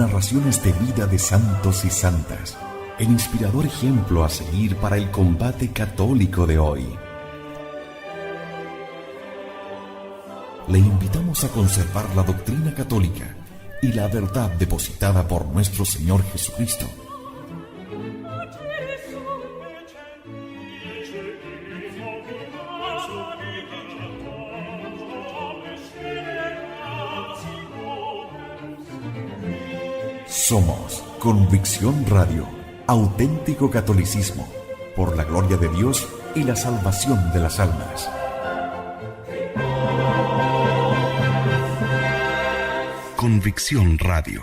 narraciones de vida de santos y santas, el inspirador ejemplo a seguir para el combate católico de hoy. Le invitamos a conservar la doctrina católica y la verdad depositada por nuestro Señor Jesucristo. Somos Convicción Radio, auténtico catolicismo, por la gloria de Dios y la salvación de las almas. Convicción Radio.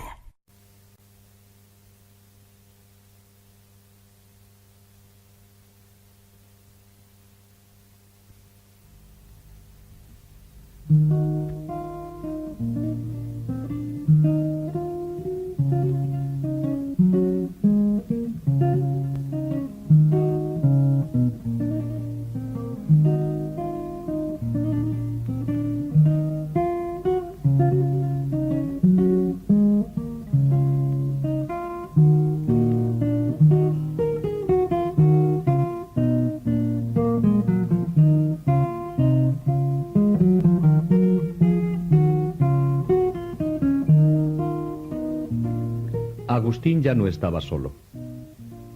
Agustín ya no estaba solo,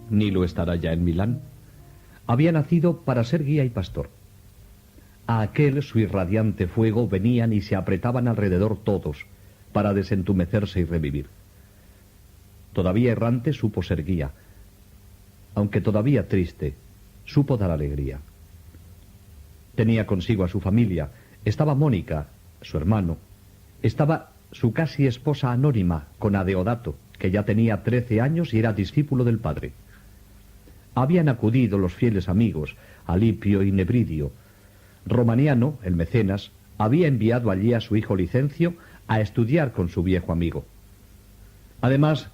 ni lo estará ya en Milán. Había nacido para ser guía y pastor. A aquel su irradiante fuego venían y se apretaban alrededor todos, para desentumecerse y revivir. Todavía errante supo ser guía, aunque todavía triste, supo dar alegría. Tenía consigo a su familia, estaba Mónica, su hermano, estaba su casi esposa anónima, con Adeodato, que ya tenía 13 años y era discípulo del padre. Habían acudido los fieles amigos, Alipio y Nebridio. Romaniano, el mecenas, había enviado allí a su hijo Licencio a estudiar con su viejo amigo. Además,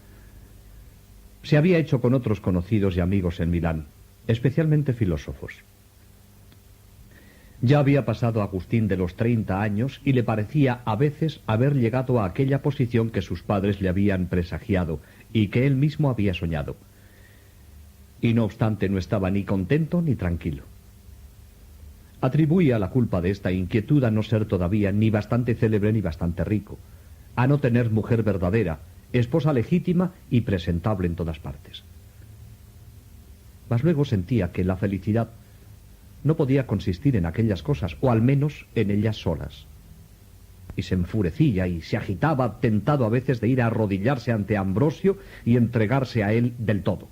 se había hecho con otros conocidos y amigos en Milán, especialmente filósofos. Ya había pasado Agustín de los 30 años y le parecía a veces haber llegado a aquella posición que sus padres le habían presagiado y que él mismo había soñado. Y no obstante no estaba ni contento ni tranquilo. Atribuía la culpa de esta inquietud a no ser todavía ni bastante célebre ni bastante rico, a no tener mujer verdadera, esposa legítima y presentable en todas partes. Mas luego sentía que la felicidad no podía consistir en aquellas cosas, o al menos en ellas solas. Y se enfurecía y se agitaba, tentado a veces de ir a arrodillarse ante Ambrosio y entregarse a él del todo.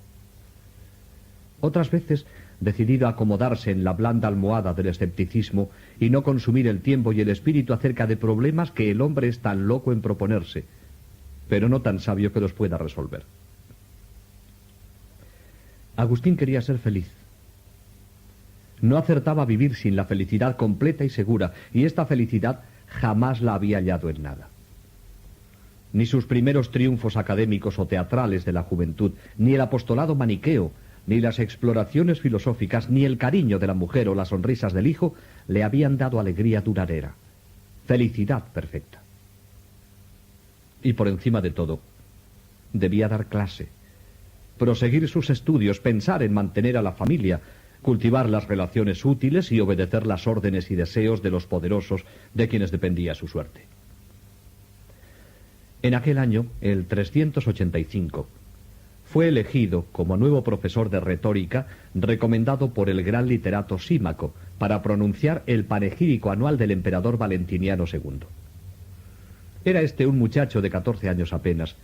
Otras veces, decidido a acomodarse en la blanda almohada del escepticismo y no consumir el tiempo y el espíritu acerca de problemas que el hombre es tan loco en proponerse, pero no tan sabio que los pueda resolver. Agustín quería ser feliz. No acertaba a vivir sin la felicidad completa y segura, y esta felicidad jamás la había hallado en nada. Ni sus primeros triunfos académicos o teatrales de la juventud, ni el apostolado maniqueo, ni las exploraciones filosóficas, ni el cariño de la mujer o las sonrisas del hijo le habían dado alegría duradera, felicidad perfecta. Y por encima de todo, debía dar clase, proseguir sus estudios, pensar en mantener a la familia, cultivar las relaciones útiles y obedecer las órdenes y deseos de los poderosos de quienes dependía su suerte. En aquel año, el 385, fue elegido como nuevo profesor de retórica recomendado por el gran literato Símaco para pronunciar el panegírico anual del emperador Valentiniano II. Era este un muchacho de 14 años apenas.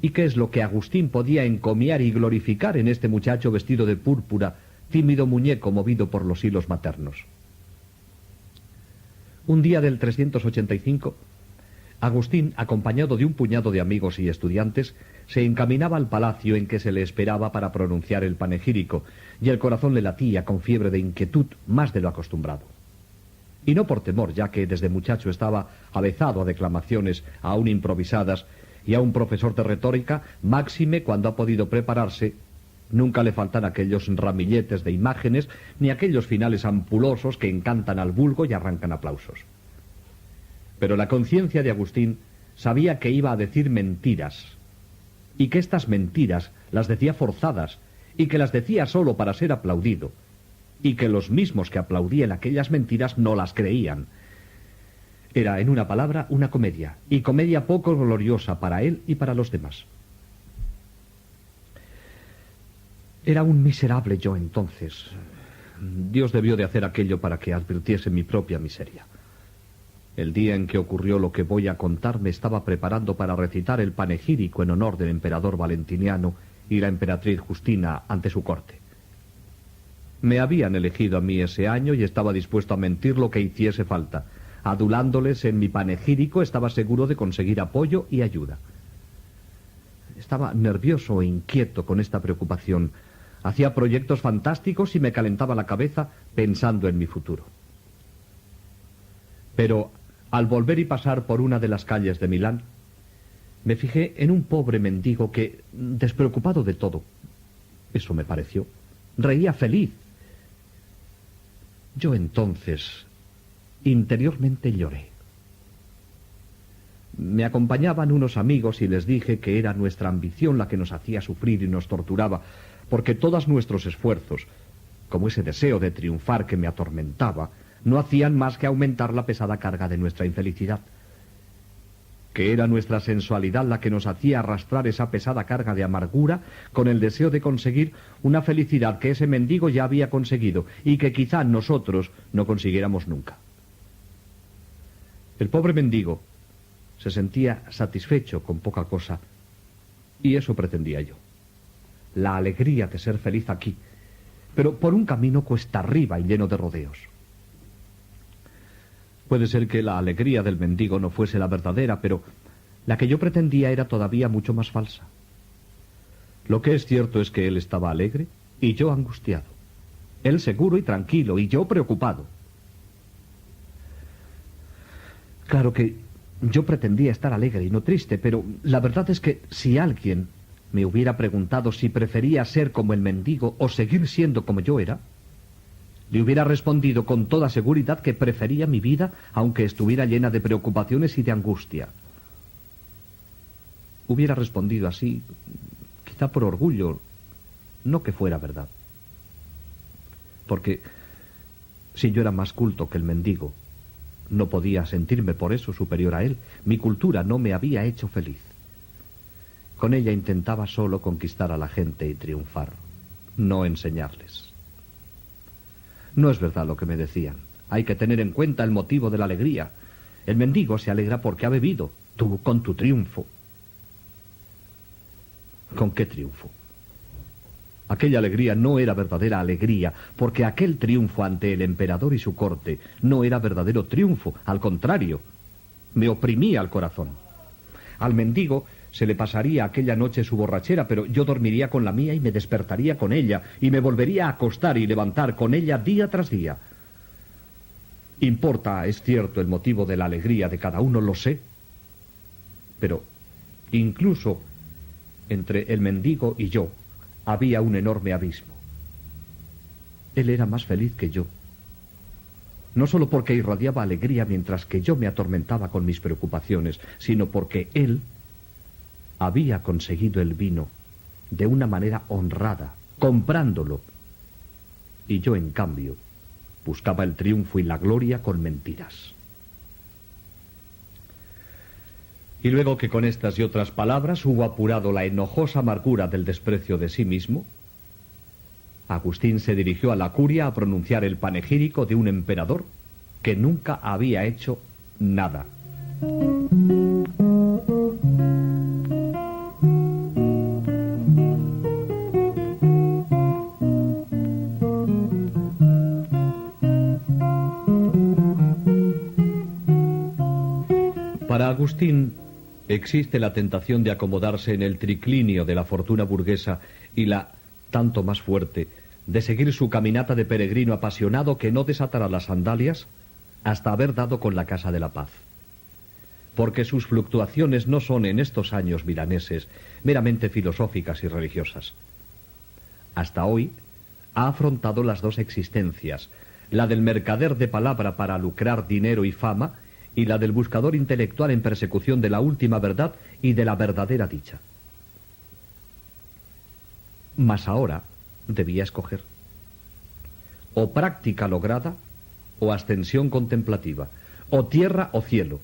¿Y qué es lo que Agustín podía encomiar y glorificar en este muchacho vestido de púrpura, tímido muñeco movido por los hilos maternos? Un día del 385, Agustín, acompañado de un puñado de amigos y estudiantes, se encaminaba al palacio en que se le esperaba para pronunciar el panegírico, y el corazón le latía con fiebre de inquietud más de lo acostumbrado. Y no por temor, ya que desde muchacho estaba avezado a declamaciones aún improvisadas y a un profesor de retórica, máxime cuando ha podido prepararse. Nunca le faltan aquellos ramilletes de imágenes, ni aquellos finales ampulosos que encantan al vulgo y arrancan aplausos. Pero la conciencia de Agustín sabía que iba a decir mentiras, y que estas mentiras las decía forzadas, y que las decía solo para ser aplaudido, y que los mismos que aplaudían aquellas mentiras no las creían. Era, en una palabra, una comedia, y comedia poco gloriosa para él y para los demás. Era un miserable yo entonces. Dios debió de hacer aquello para que advirtiese mi propia miseria. El día en que ocurrió lo que voy a contar me estaba preparando para recitar el panegírico en honor del emperador Valentiniano y la emperatriz Justina ante su corte. Me habían elegido a mí ese año y estaba dispuesto a mentir lo que hiciese falta. Adulándoles en mi panegírico estaba seguro de conseguir apoyo y ayuda. Estaba nervioso e inquieto con esta preocupación. Hacía proyectos fantásticos y me calentaba la cabeza pensando en mi futuro. Pero al volver y pasar por una de las calles de Milán, me fijé en un pobre mendigo que, despreocupado de todo, eso me pareció, reía feliz. Yo entonces, interiormente lloré. Me acompañaban unos amigos y les dije que era nuestra ambición la que nos hacía sufrir y nos torturaba, porque todos nuestros esfuerzos, como ese deseo de triunfar que me atormentaba, no hacían más que aumentar la pesada carga de nuestra infelicidad. Que era nuestra sensualidad la que nos hacía arrastrar esa pesada carga de amargura con el deseo de conseguir una felicidad que ese mendigo ya había conseguido y que quizá nosotros no consiguiéramos nunca. El pobre mendigo se sentía satisfecho con poca cosa, y eso pretendía yo. La alegría de ser feliz aquí, pero por un camino cuesta arriba y lleno de rodeos. Puede ser que la alegría del mendigo no fuese la verdadera, pero la que yo pretendía era todavía mucho más falsa. Lo que es cierto es que él estaba alegre y yo angustiado. Él seguro y tranquilo y yo preocupado. Claro que yo pretendía estar alegre y no triste, pero la verdad es que si alguien me hubiera preguntado si prefería ser como el mendigo o seguir siendo como yo era, le hubiera respondido con toda seguridad que prefería mi vida aunque estuviera llena de preocupaciones y de angustia. Hubiera respondido así, quizá por orgullo, no que fuera verdad. Porque si yo era más culto que el mendigo, no podía sentirme por eso superior a él. Mi cultura no me había hecho feliz. Con ella intentaba solo conquistar a la gente y triunfar, no enseñarles. No es verdad lo que me decían. Hay que tener en cuenta el motivo de la alegría. El mendigo se alegra porque ha bebido. Tú con tu triunfo. ¿Con qué triunfo? Aquella alegría no era verdadera alegría, porque aquel triunfo ante el emperador y su corte no era verdadero triunfo. Al contrario, me oprimía el corazón. Al mendigo se le pasaría aquella noche su borrachera, pero yo dormiría con la mía y me despertaría con ella, y me volvería a acostar y levantar con ella día tras día. Importa, es cierto, el motivo de la alegría de cada uno, lo sé. Pero incluso entre el mendigo y yo había un enorme abismo. Él era más feliz que yo. No solo porque irradiaba alegría mientras que yo me atormentaba con mis preocupaciones, sino porque él había conseguido el vino de una manera honrada, comprándolo. Y yo, en cambio, buscaba el triunfo y la gloria con mentiras. Y luego que con estas y otras palabras hubo apurado la enojosa amargura del desprecio de sí mismo, Agustín se dirigió a la curia a pronunciar el panegírico de un emperador que nunca había hecho nada. Para Agustín existe la tentación de acomodarse en el triclinio de la fortuna burguesa y la, tanto más fuerte, de seguir su caminata de peregrino apasionado que no desatará las sandalias hasta haber dado con la Casa de la Paz. Porque sus fluctuaciones no son en estos años milaneses meramente filosóficas y religiosas. Hasta hoy ha afrontado las dos existencias, la del mercader de palabra para lucrar dinero y fama y la del buscador intelectual en persecución de la última verdad y de la verdadera dicha. Mas ahora debía escoger: o práctica lograda, o ascensión contemplativa, o tierra o cielo.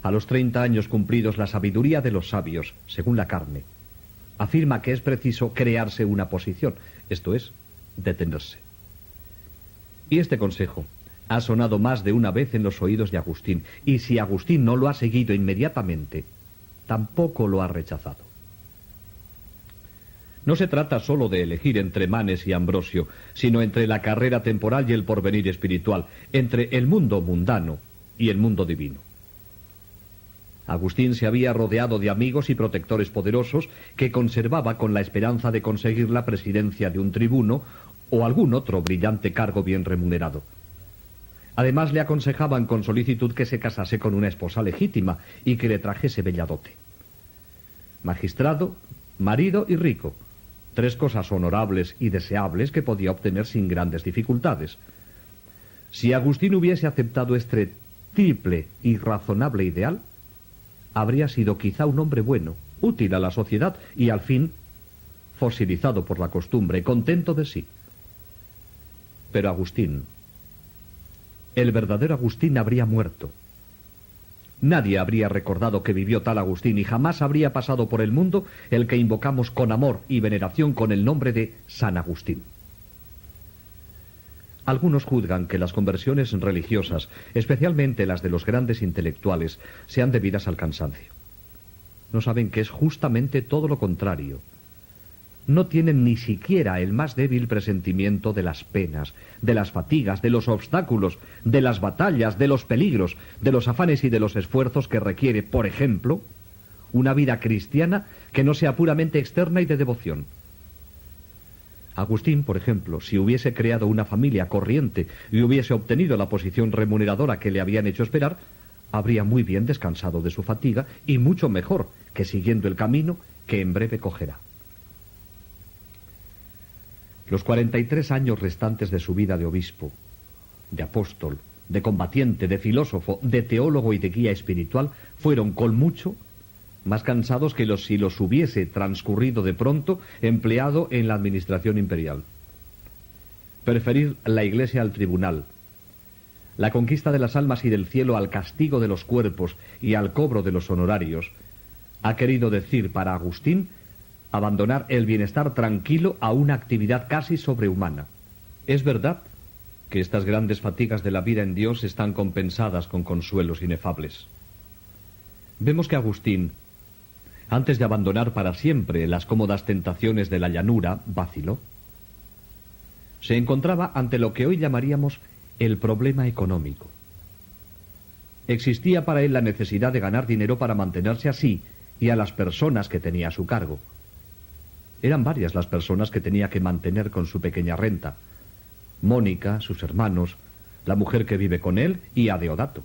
A los 30 años cumplidos, la sabiduría de los sabios, según la carne, afirma que es preciso crearse una posición, esto es, detenerse. Y este consejo ha sonado más de una vez en los oídos de Agustín, y si Agustín no lo ha seguido inmediatamente, tampoco lo ha rechazado. No se trata solo de elegir entre Manes y Ambrosio, sino entre la carrera temporal y el porvenir espiritual, entre el mundo mundano y el mundo divino. Agustín se había rodeado de amigos y protectores poderosos que conservaba con la esperanza de conseguir la presidencia de un tribuno o algún otro brillante cargo bien remunerado. Además, le aconsejaban con solicitud que se casase con una esposa legítima y que le trajese bella dote. Magistrado, marido y rico, 3 cosas honorables y deseables que podía obtener sin grandes dificultades. Si Agustín hubiese aceptado este triple y razonable ideal, habría sido quizá un hombre bueno, útil a la sociedad y, al fin, fosilizado por la costumbre, contento de sí. Pero Agustín, el verdadero Agustín, habría muerto. Nadie habría recordado que vivió tal Agustín y jamás habría pasado por el mundo el que invocamos con amor y veneración con el nombre de San Agustín. Algunos juzgan que las conversiones religiosas, especialmente las de los grandes intelectuales, sean debidas al cansancio. No saben que es justamente todo lo contrario. No tienen ni siquiera el más débil presentimiento de las penas, de las fatigas, de los obstáculos, de las batallas, de los peligros, de los afanes y de los esfuerzos que requiere, por ejemplo, una vida cristiana que no sea puramente externa y de devoción. Agustín, por ejemplo, si hubiese creado una familia corriente y hubiese obtenido la posición remuneradora que le habían hecho esperar, habría muy bien descansado de su fatiga y mucho mejor que siguiendo el camino que en breve cogerá. Los 43 años restantes de su vida de obispo, de apóstol, de combatiente, de filósofo, de teólogo y de guía espiritual fueron, con mucho, más cansados que si los hubiese transcurrido de pronto empleado en la administración imperial. Preferir la Iglesia al tribunal, la conquista de las almas y del cielo al castigo de los cuerpos y al cobro de los honorarios, ha querido decir para Agustín abandonar el bienestar tranquilo a una actividad casi sobrehumana. Es verdad que estas grandes fatigas de la vida en Dios están compensadas con consuelos inefables. Vemos que Agustín, antes de abandonar para siempre las cómodas tentaciones de la llanura, vaciló. Se encontraba ante lo que hoy llamaríamos el problema económico. Existía para él la necesidad de ganar dinero para mantenerse a sí y a las personas que tenía a su cargo. Eran varias las personas que tenía que mantener con su pequeña renta: Mónica, sus hermanos, la mujer que vive con él y a Deodato.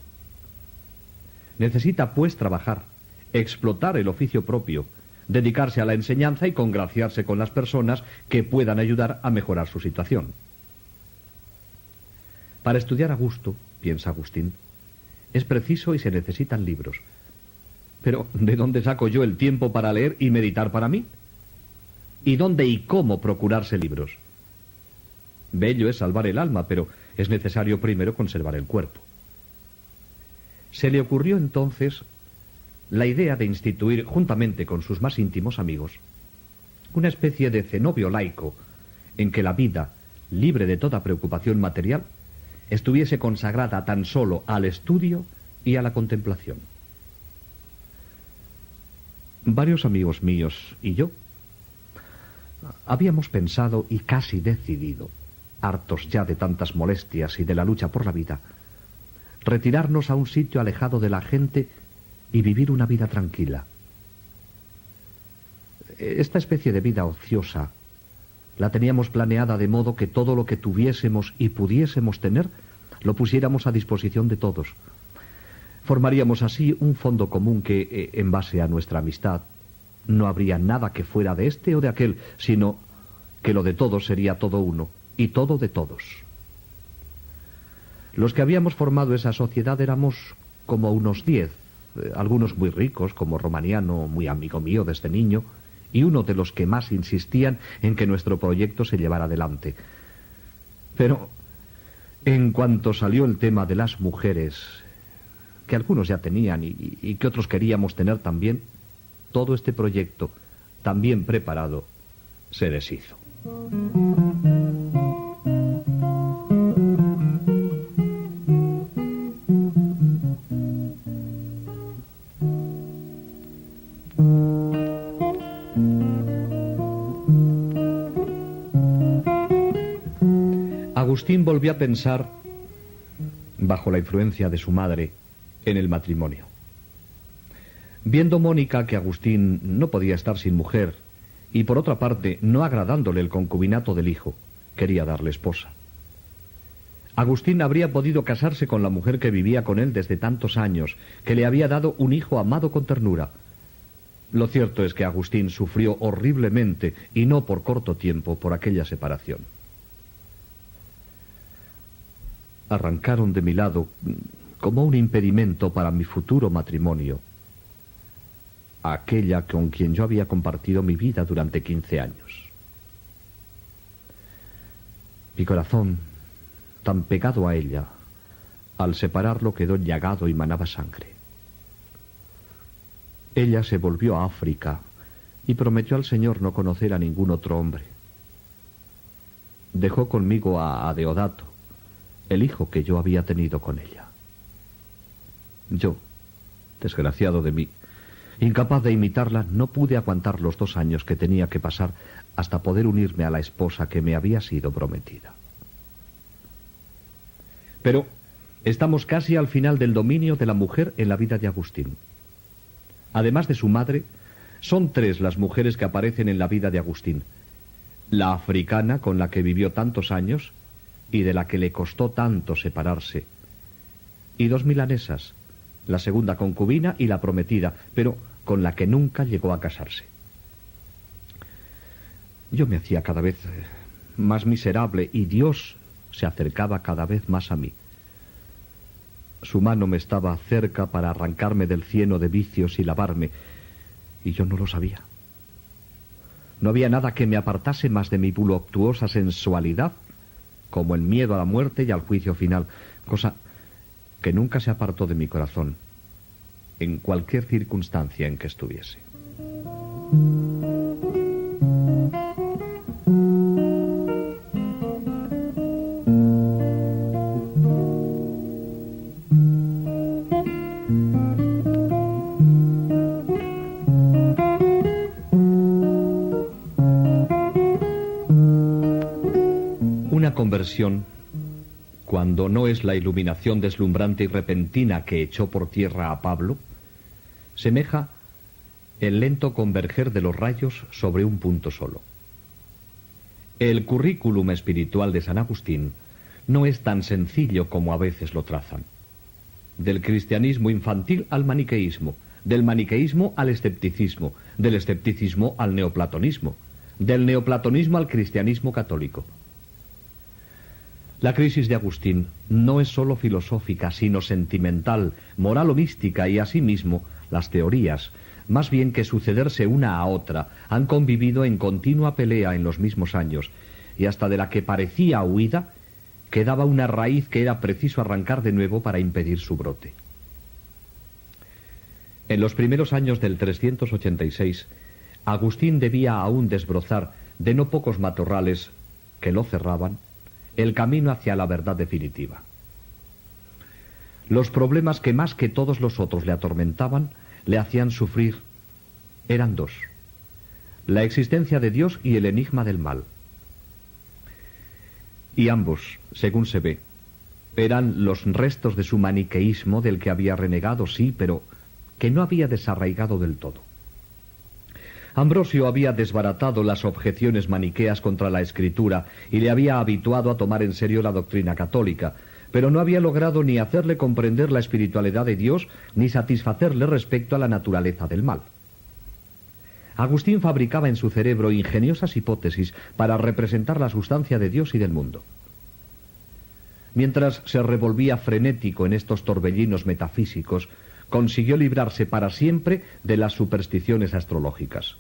Necesita, pues, trabajar, explotar el oficio propio, dedicarse a la enseñanza y congraciarse con las personas que puedan ayudar a mejorar su situación. Para estudiar a gusto, piensa Agustín, es preciso y se necesitan libros. Pero, ¿de dónde saco yo el tiempo para leer y meditar para mí? ¿Y dónde y cómo procurarse libros? Bello es salvar el alma, pero es necesario primero conservar el cuerpo. Se le ocurrió entonces la idea de instituir, juntamente con sus más íntimos amigos, una especie de cenobio laico en que la vida, libre de toda preocupación material, estuviese consagrada tan solo al estudio y a la contemplación. Varios amigos míos y yo habíamos pensado y casi decidido, hartos ya de tantas molestias y de la lucha por la vida, retirarnos a un sitio alejado de la gente y vivir una vida tranquila. Esta especie de vida ociosa la teníamos planeada de modo que todo lo que tuviésemos y pudiésemos tener lo pusiéramos a disposición de todos. Formaríamos así un fondo común que, en base a nuestra amistad, no habría nada que fuera de este o de aquel, sino que lo de todos sería todo uno, y todo de todos. Los que habíamos formado esa sociedad éramos como unos 10, algunos muy ricos, como Romaniano, muy amigo mío desde niño, y uno de los que más insistían en que nuestro proyecto se llevara adelante. Pero en cuanto salió el tema de las mujeres, que algunos ya tenían y que otros queríamos tener también, todo este proyecto, tan bien preparado, se deshizo. Agustín volvió a pensar, bajo la influencia de su madre, en el matrimonio. Viendo Mónica que Agustín no podía estar sin mujer, y por otra parte, no agradándole el concubinato del hijo, quería darle esposa. Agustín habría podido casarse con la mujer que vivía con él desde tantos años, que le había dado un hijo amado con ternura. Lo cierto es que Agustín sufrió horriblemente, y no por corto tiempo, por aquella separación. Arrancaron de mi lado, como un impedimento para mi futuro matrimonio, a aquella con quien yo había compartido mi vida durante 15 años. Mi corazón, tan pegado a ella, al separarlo quedó llagado y manaba sangre. Ella se volvió a África y prometió al Señor no conocer a ningún otro hombre. Dejó conmigo a Deodato, el hijo que yo había tenido con ella. Yo, desgraciado de mí, incapaz de imitarla, no pude aguantar los 2 años que tenía que pasar hasta poder unirme a la esposa que me había sido prometida. Pero estamos casi al final del dominio de la mujer en la vida de Agustín. Además de su madre, son 3 las mujeres que aparecen en la vida de Agustín. La africana, con la que vivió tantos años y de la que le costó tanto separarse, y 2 milanesas, la segunda concubina y la prometida, pero con la que nunca llegó a casarse. Yo me hacía cada vez más miserable y Dios se acercaba cada vez más a mí. Su mano me estaba cerca para arrancarme del cieno de vicios y lavarme, y yo no lo sabía. No había nada que me apartase más de mi voluptuosa sensualidad, como el miedo a la muerte y al juicio final, cosa que nunca se apartó de mi corazón, en cualquier circunstancia en que estuviese. Una conversión, cuando no es la iluminación deslumbrante y repentina que echó por tierra a Pablo, semeja el lento converger de los rayos sobre un punto solo. El currículum espiritual de San Agustín no es tan sencillo como a veces lo trazan. Del cristianismo infantil al maniqueísmo, del maniqueísmo al escepticismo, del escepticismo al neoplatonismo, del neoplatonismo al cristianismo católico. La crisis de Agustín no es sólo filosófica, sino sentimental, moral o mística, y asimismo las teorías, más bien que sucederse una a otra, han convivido en continua pelea en los mismos años, y hasta de la que parecía huida, quedaba una raíz que era preciso arrancar de nuevo para impedir su brote. En los primeros años del 386, Agustín debía aún desbrozar de no pocos matorrales que lo cerraban el camino hacia la verdad definitiva. Los problemas que más que todos los otros le atormentaban, le hacían sufrir, eran 2: la existencia de Dios y el enigma del mal. Y ambos, según se ve, eran los restos de su maniqueísmo, del que había renegado, sí, pero que no había desarraigado del todo. Ambrosio había desbaratado las objeciones maniqueas contra la Escritura y le había habituado a tomar en serio la doctrina católica, pero no había logrado ni hacerle comprender la espiritualidad de Dios ni satisfacerle respecto a la naturaleza del mal. Agustín fabricaba en su cerebro ingeniosas hipótesis para representar la sustancia de Dios y del mundo. mientras se revolvía frenético en estos torbellinos metafísicos, consiguió librarse para siempre de las supersticiones astrológicas.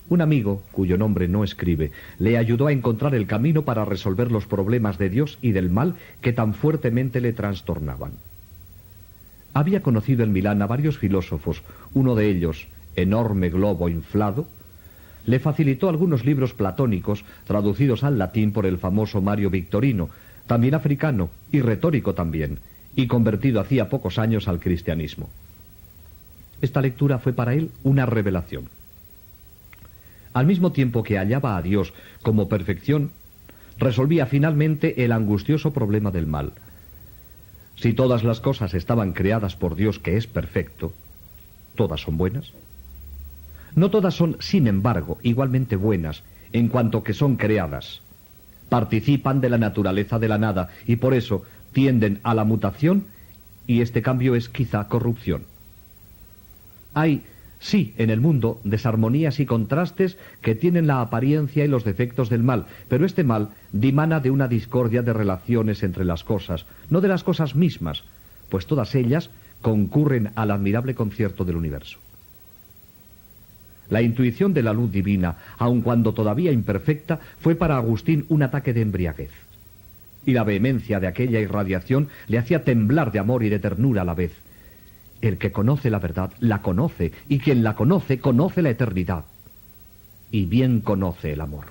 Un amigo, cuyo nombre no escribe, le ayudó a encontrar el camino para resolver los problemas de Dios y del mal que tan fuertemente le trastornaban. Había conocido en Milán a varios filósofos. Uno de ellos, enorme globo inflado, le facilitó algunos libros platónicos traducidos al latín por el famoso Mario Victorino, también africano y retórico también, y convertido hacía pocos años al cristianismo. Esta lectura fue para él una revelación. Al mismo tiempo que hallaba a Dios como perfección, resolvía finalmente el angustioso problema del mal. Si todas las cosas estaban creadas por Dios, que es perfecto, ¿todas son buenas? No todas son, sin embargo, igualmente buenas, en cuanto que son creadas. Participan de la naturaleza de la nada y por eso tienden a la mutación, y este cambio es quizá corrupción. Hay, sí, en el mundo, desarmonías y contrastes que tienen la apariencia y los defectos del mal, pero este mal dimana de una discordia de relaciones entre las cosas, no de las cosas mismas, pues todas ellas concurren al admirable concierto del universo. La intuición de la luz divina, aun cuando todavía imperfecta, fue para Agustín un ataque de embriaguez. Y la vehemencia de aquella irradiación le hacía temblar de amor y de ternura a la vez. El que conoce la verdad, la conoce, y quien la conoce, conoce la eternidad. Y bien conoce el amor.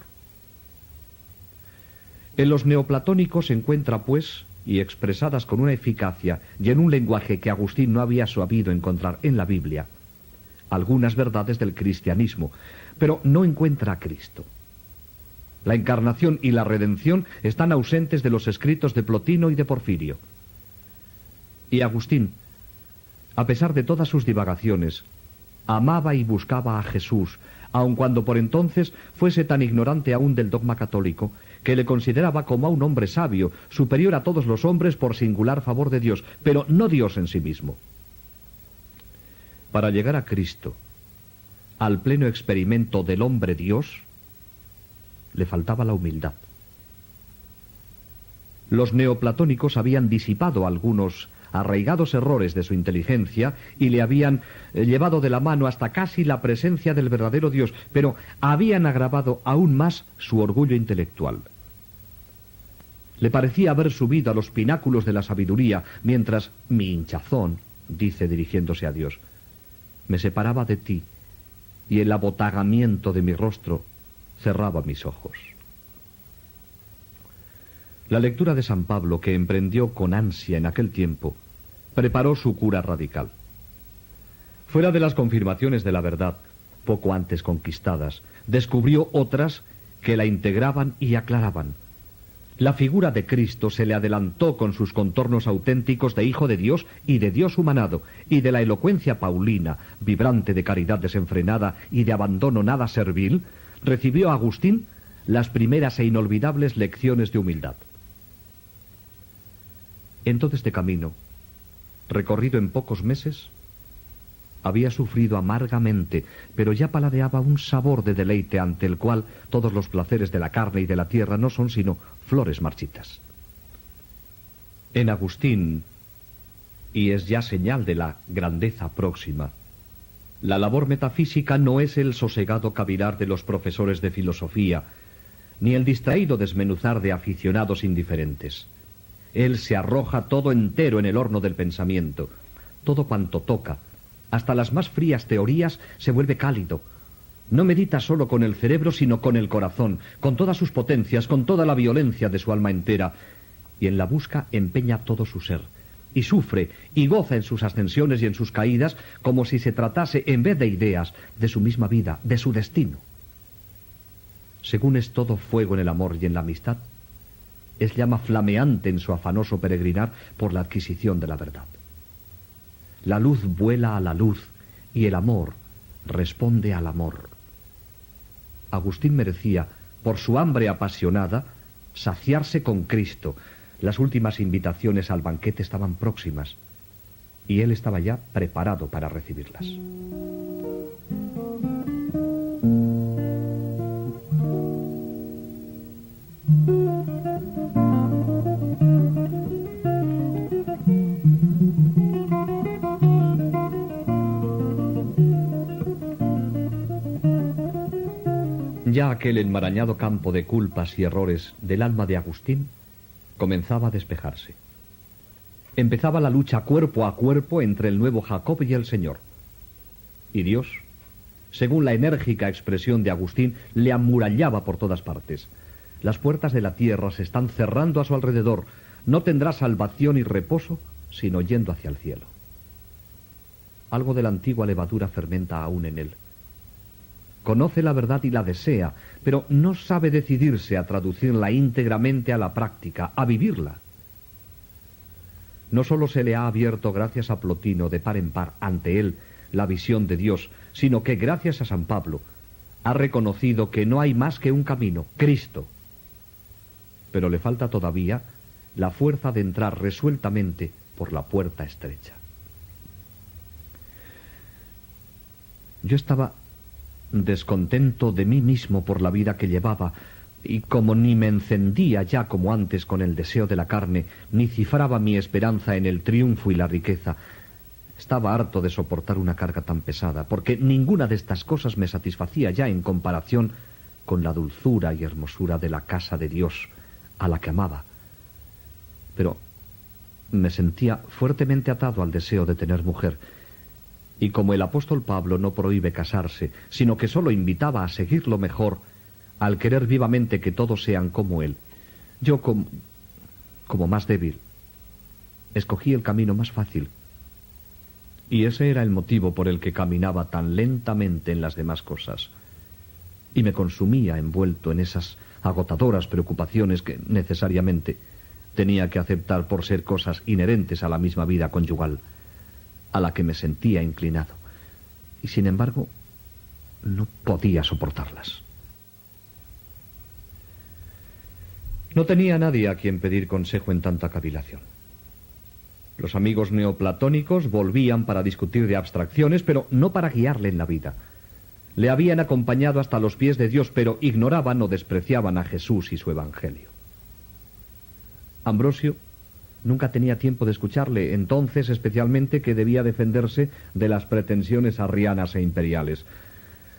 En los neoplatónicos se encuentra, pues, y expresadas con una eficacia y en un lenguaje que Agustín no había sabido encontrar en la Biblia, algunas verdades del cristianismo, pero no encuentra a Cristo. La encarnación y la redención están ausentes de los escritos de Plotino y de Porfirio. Y Agustín, a pesar de todas sus divagaciones, amaba y buscaba a Jesús, aun cuando por entonces fuese tan ignorante aún del dogma católico, que le consideraba como a un hombre sabio, superior a todos los hombres por singular favor de Dios, pero no Dios en sí mismo. Para llegar a Cristo, al pleno experimento del hombre Dios, le faltaba la humildad. Los neoplatónicos habían disipado algunos arraigados errores de su inteligencia y le habían llevado de la mano hasta casi la presencia del verdadero Dios, pero habían agravado aún más su orgullo intelectual. Le parecía haber subido a los pináculos de la sabiduría, mientras mi hinchazón, dice dirigiéndose a Dios, me separaba de ti, y el abotagamiento de mi rostro cerraba mis ojos. La lectura de San Pablo, que emprendió con ansia en aquel tiempo, preparó su cura radical. Fuera de las confirmaciones de la verdad, poco antes conquistadas, descubrió otras que la integraban y aclaraban. La figura de Cristo se le adelantó con sus contornos auténticos de Hijo de Dios y de Dios humanado, y de la elocuencia paulina, vibrante de caridad desenfrenada y de abandono nada servil, recibió Agustín las primeras e inolvidables lecciones de humildad. En todo este camino, recorrido en pocos meses, había sufrido amargamente, pero ya paladeaba un sabor de deleite ante el cual todos los placeres de la carne y de la tierra no son sino flores marchitas. En Agustín, y es ya señal de la grandeza próxima, la labor metafísica no es el sosegado cavilar de los profesores de filosofía, ni el distraído desmenuzar de aficionados indiferentes. Él se arroja todo entero en el horno del pensamiento. Todo cuanto toca, hasta las más frías teorías, se vuelve cálido. No medita solo con el cerebro, sino con el corazón, con todas sus potencias, con toda la violencia de su alma entera, y en la busca empeña todo su ser, y sufre y goza en sus ascensiones y en sus caídas, como si se tratase, en vez de ideas, de su misma vida, de su destino. Según es todo fuego en el amor y en la amistad, es llama flameante en su afanoso peregrinar por la adquisición de la verdad. La luz vuela a la luz y el amor responde al amor. Agustín merecía, por su hambre apasionada, saciarse con Cristo. Las últimas invitaciones al banquete estaban próximas y él estaba ya preparado para recibirlas. aquel enmarañado campo de culpas y errores del alma de Agustín comenzaba a despejarse. Empezaba la lucha cuerpo a cuerpo entre el nuevo Jacob y el Señor. Y Dios, según la enérgica expresión de Agustín, le amurallaba por todas partes. Las puertas de la tierra se están cerrando a su alrededor. No tendrá salvación y reposo sino yendo hacia el cielo. Algo de la antigua levadura fermenta aún en él. Conoce la verdad y la desea, pero no sabe decidirse a traducirla íntegramente a la práctica, a vivirla. No solo se le ha abierto gracias a Plotino de par en par ante él la visión de Dios, sino que gracias a San Pablo ha reconocido que no hay más que un camino, Cristo. Pero le falta todavía la fuerza de entrar resueltamente por la puerta estrecha. Yo estaba descontento de mí mismo por la vida que llevaba, y como ni me encendía ya como antes con el deseo de la carne, ni cifraba mi esperanza en el triunfo y la riqueza, estaba harto de soportar una carga tan pesada, porque ninguna de estas cosas me satisfacía ya en comparación con la dulzura y hermosura de la casa de Dios, a la que amaba. Pero me sentía fuertemente atado al deseo de tener mujer, y como el apóstol Pablo no prohíbe casarse, sino que solo invitaba a seguir lo mejor, al querer vivamente que todos sean como él, yo como más débil, escogí el camino más fácil. Y ese era el motivo por el que caminaba tan lentamente en las demás cosas. Y me consumía envuelto en esas agotadoras preocupaciones que necesariamente tenía que aceptar por ser cosas inherentes a la misma vida conyugal, a la que me sentía inclinado. Y sin embargo, no podía soportarlas. No tenía nadie a quien pedir consejo en tanta cavilación. Los amigos neoplatónicos volvían para discutir de abstracciones, pero no para guiarle en la vida. Le habían acompañado hasta los pies de Dios, pero ignoraban o despreciaban a Jesús y su evangelio. Ambrosio nunca tenía tiempo de escucharle, entonces especialmente que debía defenderse de las pretensiones arrianas e imperiales.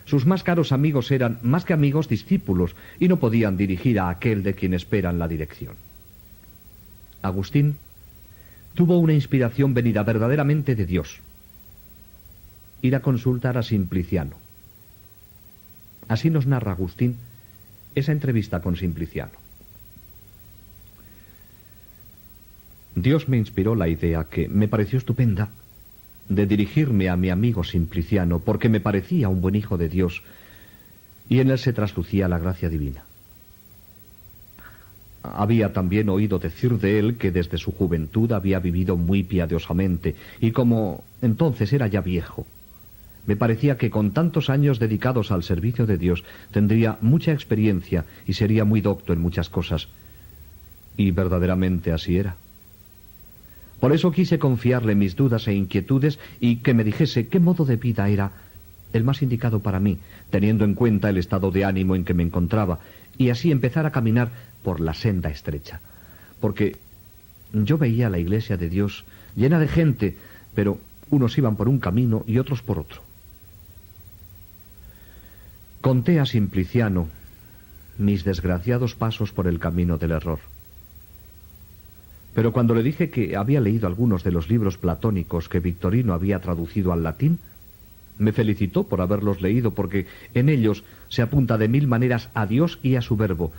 Sus más caros amigos eran, más que amigos, discípulos, y no podían dirigir a aquel de quien esperan la dirección. Agustín tuvo una inspiración venida verdaderamente de Dios: ir a consultar a Simpliciano. Así nos narra Agustín esa entrevista con Simpliciano. Dios me inspiró la idea, que me pareció estupenda, de dirigirme a mi amigo Simpliciano, porque me parecía un buen hijo de Dios, y en él se traslucía la gracia divina. Había también oído decir de él que desde su juventud había vivido muy piadosamente, y como entonces era ya viejo, me parecía que con tantos años dedicados al servicio de Dios tendría mucha experiencia y sería muy docto en muchas cosas. Y verdaderamente así era. Por eso quise confiarle mis dudas e inquietudes y que me dijese qué modo de vida era el más indicado para mí, teniendo en cuenta el estado de ánimo en que me encontraba, y así empezar a caminar por la senda estrecha. Porque yo veía la iglesia de Dios llena de gente, pero unos iban por un camino y otros por otro. Conté a Simpliciano mis desgraciados pasos por el camino del error. Pero cuando le dije que había leído algunos de los libros platónicos que Victorino había traducido al latín, me felicitó por haberlos leído, porque en ellos se apunta de mil maneras a Dios y a su verbo,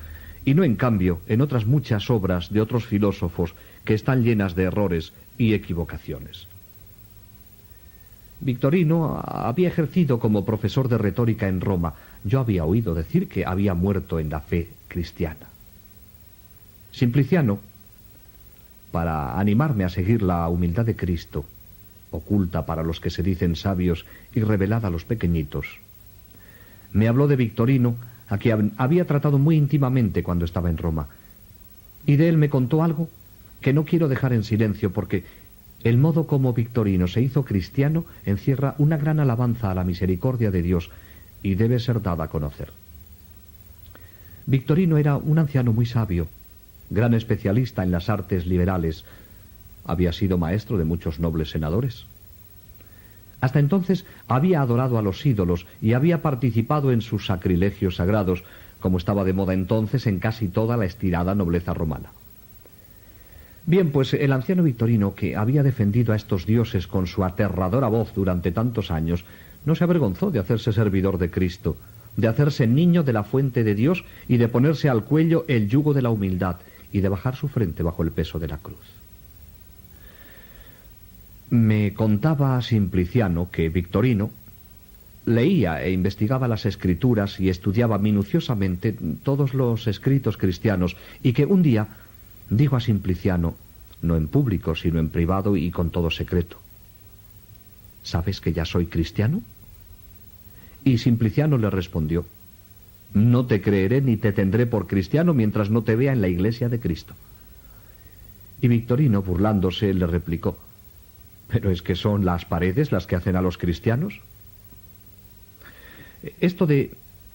y no en cambio en otras muchas obras de otros filósofos que están llenas de errores y equivocaciones. Victorino había ejercido como profesor de retórica en Roma. Yo había oído decir que había muerto en la fe cristiana. Simpliciano, para animarme a seguir la humildad de Cristo, oculta para los que se dicen sabios y revelada a los pequeñitos, me habló de Victorino, a quien había tratado muy íntimamente cuando estaba en Roma, y de él me contó algo que no quiero dejar en silencio, porque el modo como Victorino se hizo cristiano encierra una gran alabanza a la misericordia de Dios y debe ser dada a conocer. Victorino era un anciano muy sabio, gran especialista en las artes liberales. Había sido maestro de muchos nobles senadores. Hasta entonces había adorado a los ídolos y había participado en sus sacrilegios sagrados, como estaba de moda entonces en casi toda la estirada nobleza romana. Bien, pues el anciano Victorino, que había defendido a estos dioses con su aterradora voz durante tantos años, no se avergonzó de hacerse servidor de Cristo, de hacerse niño de la fuente de Dios y de ponerse al cuello el yugo de la humildad y de bajar su frente bajo el peso de la cruz. Me contaba Simpliciano que Victorino leía e investigaba las escrituras y estudiaba minuciosamente todos los escritos cristianos y que un día dijo a Simpliciano, no en público sino en privado y con todo secreto: ¿sabes que ya soy cristiano? Y Simpliciano le respondió: no te creeré ni te tendré por cristiano mientras no te vea en la iglesia de Cristo. Y Victorino, burlándose, le replicó: ¿pero es que son las paredes las que hacen a los cristianos? Esto de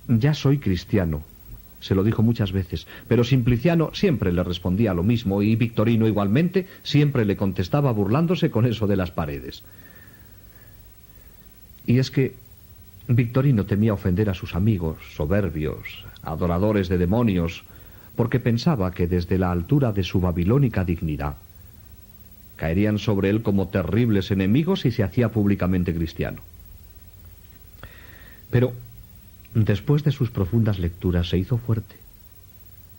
ya soy cristiano se lo dijo muchas veces, pero Simpliciano siempre le respondía lo mismo y Victorino igualmente siempre le contestaba burlándose con eso de las paredes. Y es que Victorino temía ofender a sus amigos soberbios, adoradores de demonios, porque pensaba que desde la altura de su babilónica dignidad caerían sobre él como terribles enemigos si se hacía públicamente cristiano. Pero después de sus profundas lecturas se hizo fuerte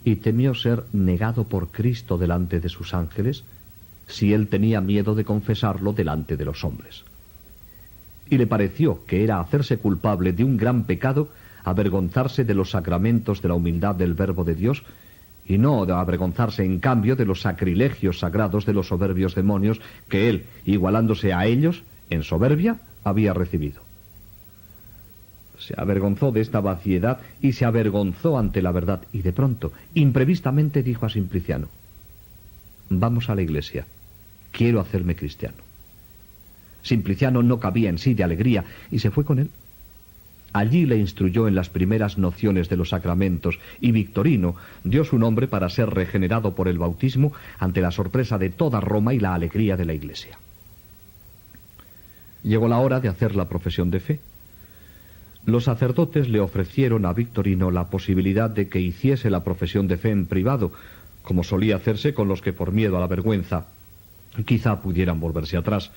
y temió ser negado por Cristo delante de sus ángeles si él tenía miedo de confesarlo delante de los hombres. Y le pareció que era hacerse culpable de un gran pecado avergonzarse de los sacramentos de la humildad del Verbo de Dios y no de avergonzarse en cambio de los sacrilegios sagrados de los soberbios demonios que él, igualándose a ellos en soberbia, había recibido. Se avergonzó de esta vaciedad y se avergonzó ante la verdad y de pronto, imprevistamente dijo a Simpliciano: vamos a la iglesia, quiero hacerme cristiano. Simpliciano no cabía en sí de alegría y se fue con él. Allí le instruyó en las primeras nociones de los sacramentos y Victorino dio su nombre para ser regenerado por el bautismo ante la sorpresa de toda Roma y la alegría de la iglesia. Llegó la hora de hacer la profesión de fe. Los sacerdotes le ofrecieron a Victorino la posibilidad de que hiciese la profesión de fe en privado, como solía hacerse con los que por miedo a la vergüenza quizá pudieran volverse atrás.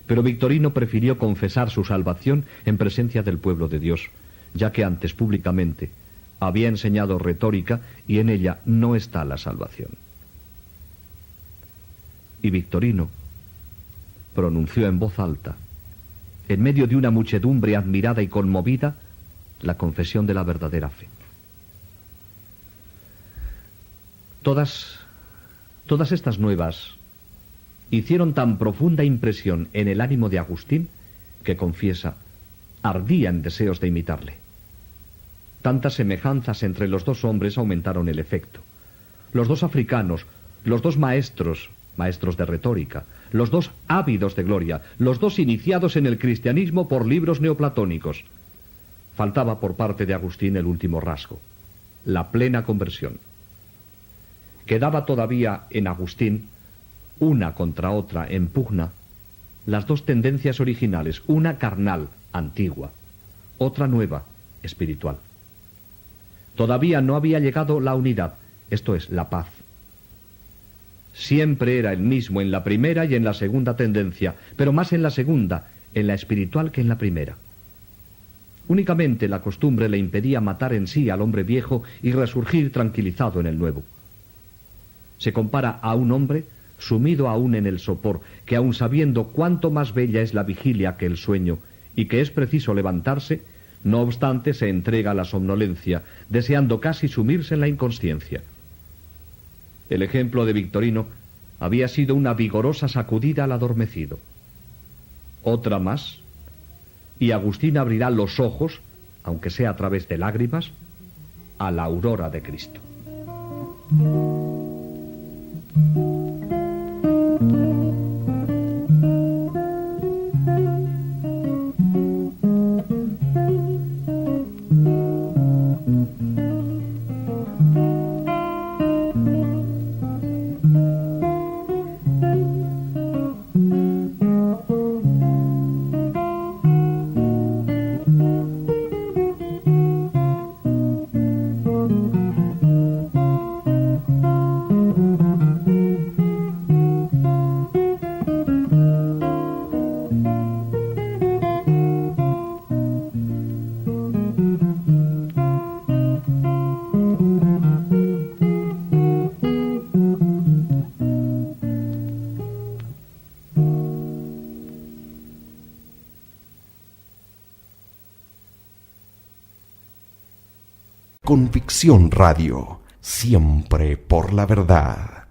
Pero Victorino prefirió confesar su salvación en presencia del pueblo de Dios, ya que antes públicamente había enseñado retórica y en ella no está la salvación. Y Victorino pronunció en voz alta, en medio de una muchedumbre admirada y conmovida, la confesión de la verdadera fe. Todas estas nuevas hicieron tan profunda impresión en el ánimo de Agustín que, confiesa, ardía en deseos de imitarle. Tantas semejanzas entre los dos hombres aumentaron el efecto. Los dos africanos, los dos maestros de retórica, los dos ávidos de gloria, los dos iniciados en el cristianismo por libros neoplatónicos. Faltaba por parte de Agustín el último rasgo, la plena conversión. Quedaba todavía en Agustín, una contra otra en pugna, las dos tendencias originales, una carnal, antigua, otra nueva, espiritual. Todavía no había llegado la unidad, esto es, la paz. Siempre era el mismo en la primera y en la segunda tendencia, pero más en la segunda, en la espiritual que en la primera. Únicamente la costumbre le impedía matar en sí al hombre viejo y resurgir tranquilizado en el nuevo. Se compara a un hombre sumido aún en el sopor, que aun sabiendo cuánto más bella es la vigilia que el sueño, y que es preciso levantarse, no obstante se entrega a la somnolencia, deseando casi sumirse en la inconsciencia. El ejemplo de Victorino había sido una vigorosa sacudida al adormecido. Otra más, y Agustín abrirá los ojos, aunque sea a través de lágrimas, a la aurora de Cristo. Convicción Radio, siempre por la verdad.